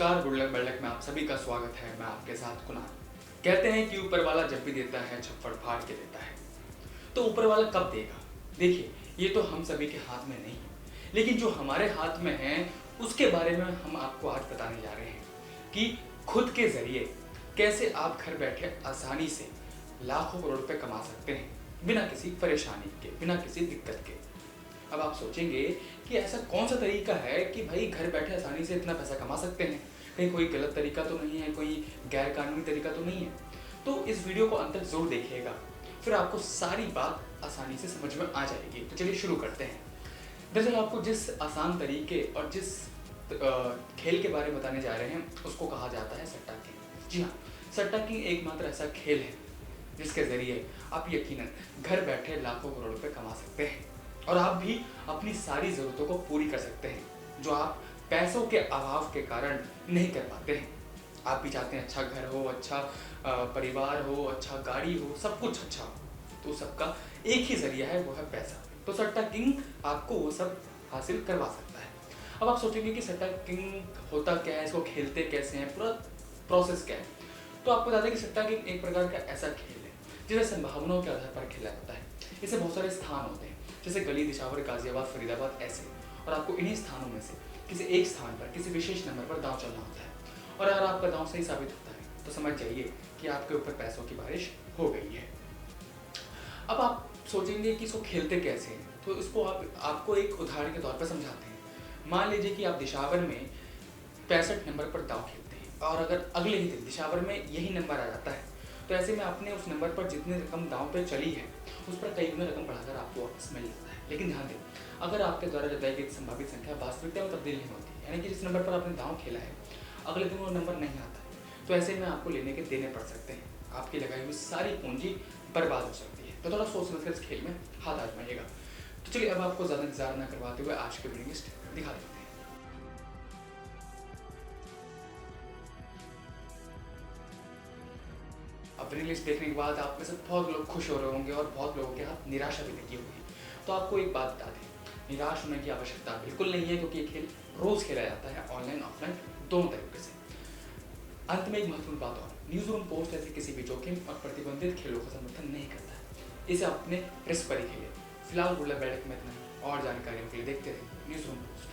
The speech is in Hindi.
नमस्कार, गुड लक बैड लक में आप सभी का स्वागत है। मैं आपके साथ कुणाल। कहते हैं कि ऊपर वाला जब भी देता है छप्पड़ फाड़ के देता है। तो ऊपर वाला कब देगा? देखिए, ये तो हम सभी के हाथ में नहीं है, लेकिन जो हमारे हाथ में है उसके बारे में हम आपको आज बताने जा रहे हैं कि खुद के जरिए कैसे आप घर बैठे आसानी से लाखों करोड़ रुपए कमा सकते हैं, बिना किसी परेशानी के, बिना किसी दिक्कत के। अब आप सोचेंगे कि ऐसा कौन सा तरीका है कि भाई घर बैठे आसानी से इतना पैसा कमा सकते हैं, कहीं कोई गलत तरीका तो नहीं है, कोई गैर कानूनी तरीका तो नहीं है। तो इस वीडियो को अंत तक जरूर देखिएगा, फिर आपको सारी बात आसानी से समझ में आ जाएगी। तो चलिए शुरू करते हैं। दरअसल आपको जिस आसान तरीके और जिस खेल के बारे में बताने जा रहे हैं उसको कहा जाता है सट्टा किंग। जी हाँ, सट्टा किंग एकमात्र ऐसा खेल है जिसके जरिए आप यकीनन घर बैठे लाखों करोड़ रुपए कमा सकते हैं और आप भी अपनी सारी ज़रूरतों को पूरी कर सकते हैं जो आप पैसों के अभाव के कारण नहीं कर पाते हैं। आप भी चाहते हैं अच्छा घर हो, अच्छा परिवार हो, अच्छा गाड़ी हो, सब कुछ अच्छा हो, तो सबका एक ही जरिया है, वो है पैसा। तो सट्टा किंग आपको वो सब हासिल करवा सकता है। अब आप सोचेंगे कि सट्टा किंग होता क्या है, इसको खेलते कैसे हैं, पूरा प्रोसेस क्या है। तो आपको बता दें कि सट्टा किंग एक प्रकार का ऐसा खेल है जिसे संभावनाओं के आधार पर खेला जाता है। इससे बहुत सारे स्थान होते हैं, जैसे गली, दिशावर, गाजियाबाद, फरीदाबाद, ऐसे। और आपको इन्हीं स्थानों में से किसी एक स्थान पर किसी विशेष नंबर पर दांव चलना होता है और अगर आपका दांव सही साबित होता है तो समझ जाइए कि आपके ऊपर पैसों की बारिश हो गई है। अब आप सोचेंगे कि इसको खेलते कैसे हैं, तो इसको आपको एक उदाहरण के तौर पर समझाते हैं। मान लीजिए कि आप दिशावर में 65 नंबर पर दांव खेलते हैं और अगर अगले ही दिन दिशावर में यही नंबर आ जाता है तो ऐसे में आपने उस नंबर पर जितनी रकम दांव पे चली है उस पर कई गुना रकम बढ़ाकर आपको वापस मिल जाता है। लेकिन ध्यान दें, अगर आपके द्वारा जताई गई संभावित संख्या वास्तविकता में तब्दील नहीं होती, यानी कि जिस नंबर पर आपने दांव खेला है अगले दिन वो नंबर नहीं आता है, तो ऐसे में आपको लेने के देने पड़ सकते हैं। आपकी लगाई हुई सारी पूंजी बर्बाद हो सकती है। तो थोड़ा सोच समझ कर इस खेल में हाथ आजमाइएगा। तो चलिए अब आपको ज़्यादा इंतजार न करवाते हुए आज के विनिंग लिस्ट दिखा देते हैं। अब विनिंग लिस्ट देखने के बाद आप में से बहुत लोग खुश हो रहे होंगे और बहुत लोगों के हाथ निराशा भी लगी होगी। तो आपको एक बात बता दें, निराश होने की आवश्यकता बिल्कुल नहीं है, क्योंकि ये खेल रोज खेला जाता है, ऑनलाइन ऑफलाइन दोनों तरीके से। अंत में एक महत्वपूर्ण बात और, न्यूज रूम पोस्ट ऐसे किसी भी जोखिम और प्रतिबंधित खेलों का समर्थन नहीं करता है। इसे अपने रिस्क पर ही खेले। फिलहाल गुड लक बैड लक में इतना ही। और जानकारियों के लिए देखते रहिए न्यूज रूम पोस्ट।